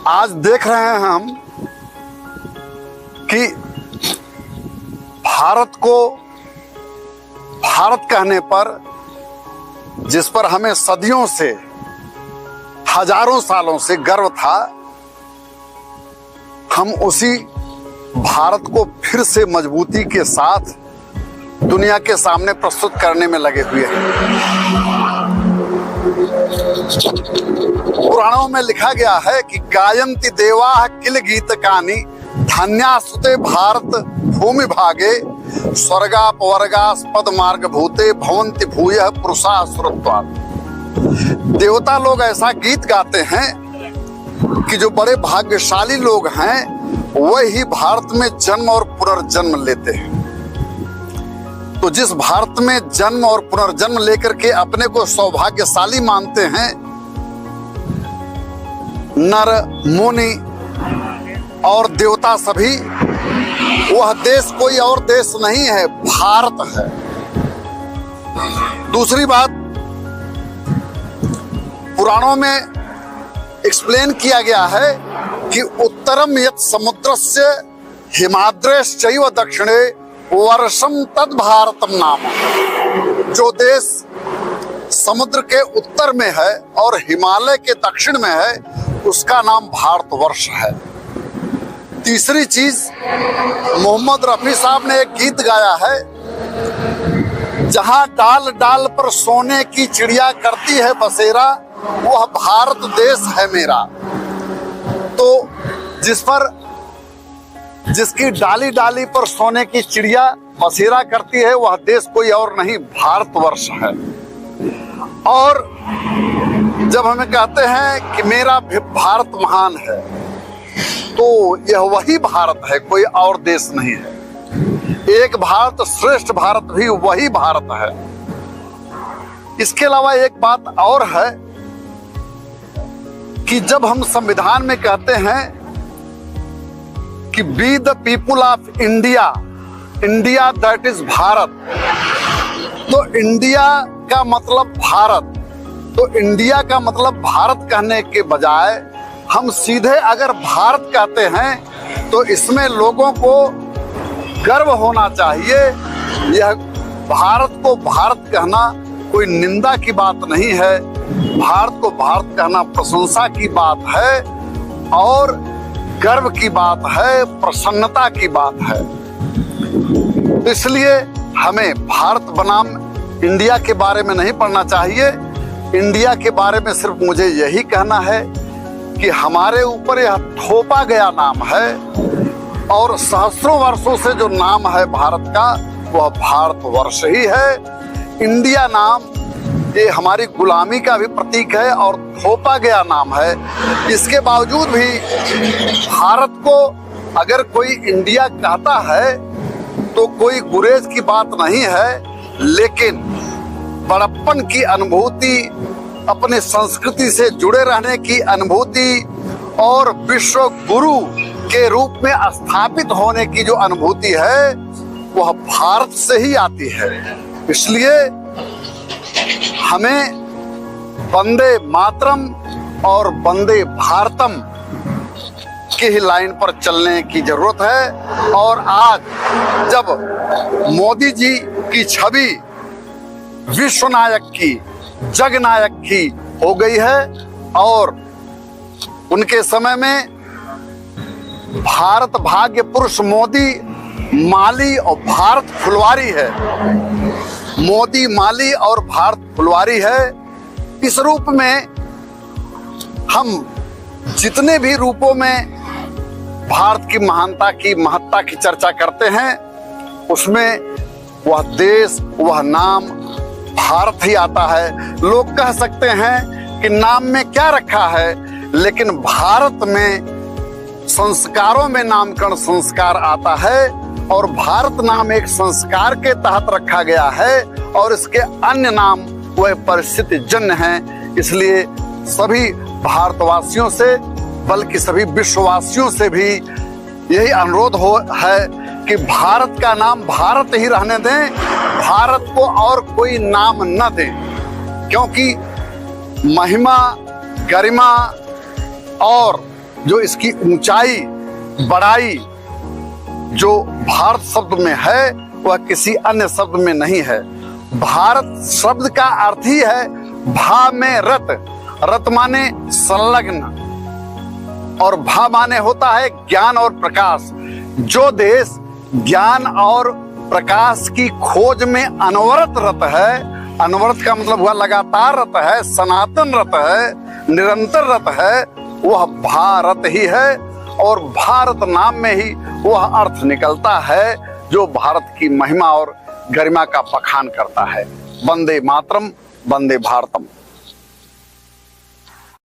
आज देख रहे हैं हम कि भारत को भारत कहने पर, जिस पर हमें सदियों से, हजारों सालों से गर्व था, हम उसी भारत को फिर से मजबूती के साथ दुनिया के सामने प्रस्तुत करने में लगे हुए हैं। पुराणों में लिखा गया है कि गायन्ति देवाः किल गीतकानि धन्यास्तुते भारत भूमि भागे स्वर्गापवर्गास्पद मार्ग भूते भवन्ति भूयः पुरुषाः सुरत्वात्। देवता लोग ऐसा गीत गाते हैं कि जो बड़े भाग्यशाली लोग हैं वही भारत में जन्म और पुनर्जन्म लेते हैं। तो जिस भारत में जन्म और पुनर्जन्म लेकर के अपने को सौभाग्यशाली मानते हैं, नर मुनि और देवता सभी, वह देश कोई और देश नहीं है, भारत है। दूसरी बात, पुराणों में एक्सप्लेन किया गया है कि उत्तरम यत् समुद्रस्य हिमाद्रेश्चैव दक्षिणे वर्षम तद भारतम नाम। जो देश समुद्र के उत्तर में है और हिमालय के दक्षिण में है, उसका नाम भारतवर्ष है। तीसरी चीज, मोहम्मद रफी साहब ने एक गीत गाया है, जहां डाल डाल पर सोने की चिड़िया करती है बसेरा, वह भारत देश है मेरा। तो जिसकी डाली डाली पर सोने की चिड़िया बसेरा करती है, वह देश कोई और नहीं, भारतवर्ष है। और जब हमें कहते हैं कि मेरा भारत महान है, तो यह वही भारत है, कोई और देश नहीं है। एक भारत श्रेष्ठ भारत भी वही भारत है। इसके अलावा एक बात और है कि जब हम संविधान में कहते हैं कि be the people of India, India that is Bharat, तो इंडिया का मतलब भारत। तो इंडिया का मतलब भारत कहने के बजाय हम सीधे अगर भारत कहते हैं तो इसमें लोगों को गर्व होना चाहिए। यह भारत को भारत कहना कोई निंदा की बात नहीं है, भारत को भारत कहना प्रशंसा की बात है और गर्व की बात है, प्रसन्नता की बात है। इसलिए हमें भारत बनाम इंडिया के बारे में नहीं पढ़ना चाहिए। इंडिया के बारे में सिर्फ मुझे यही कहना है कि हमारे ऊपर यह थोपा गया नाम है और सहस्रों वर्षों से जो नाम है भारत का, वह भारतवर्ष ही है। इंडिया नाम ये हमारी गुलामी का भी प्रतीक है और थोपा गया नाम है। इसके बावजूद भी भारत को अगर कोई इंडिया कहता है तो कोई गुरेज की बात नहीं है, लेकिन बड़प्पन की अनुभूति, अपने संस्कृति से जुड़े रहने की अनुभूति और विश्व गुरु के रूप में स्थापित होने की जो अनुभूति है, वह भारत से ही आती है। इसलिए हमें वंदे मातरम और वंदे भारतम की ही लाइन पर चलने की जरूरत है। और आज जब मोदी जी की छवि विश्व नायक की, जग नायक की हो गई है और उनके समय में भारत भाग्य पुरुष मोदी, माली और भारत फुलवारी है। मोदी, माली और भारत फुलवारी है। इस रूप में हम जितने भी रूपों में भारत की महानता की, महत्ता की चर्चा करते हैं, उसमें वह देश, वह नाम भारत ही आता है। लोग कह सकते हैं कि नाम में क्या रखा है, लेकिन भारत में संस्कारों में नामकरण संस्कार आता है और भारत नाम एक संस्कार के तहत रखा गया है और इसके अन्य नाम वह परिस्थिति जन्य हैं। इसलिए सभी भारतवासियों से, बल्कि सभी विश्ववासियों से भी यही अनुरोध है कि भारत का नाम भारत ही रहने दें, भारत को और कोई नाम न दें, क्योंकि महिमा, गरिमा और जो इसकी ऊंचाई बड़ाई जो भारत शब्द में है वह किसी अन्य शब्द में नहीं है। भारत शब्द का अर्थ ही है भा में रत, रत माने संलग्न और भा माने होता है ज्ञान और प्रकाश। जो देश ज्ञान और प्रकाश की खोज में अनवरत रत है, अनवरत का मतलब हुआ लगातार रत है, सनातन रत है, निरंतर रत है, वह भारत ही है। और भारत नाम में ही वह अर्थ निकलता है जो भारत की महिमा और गरिमा का बखान करता है। वंदे मातरम, वंदे भारतम।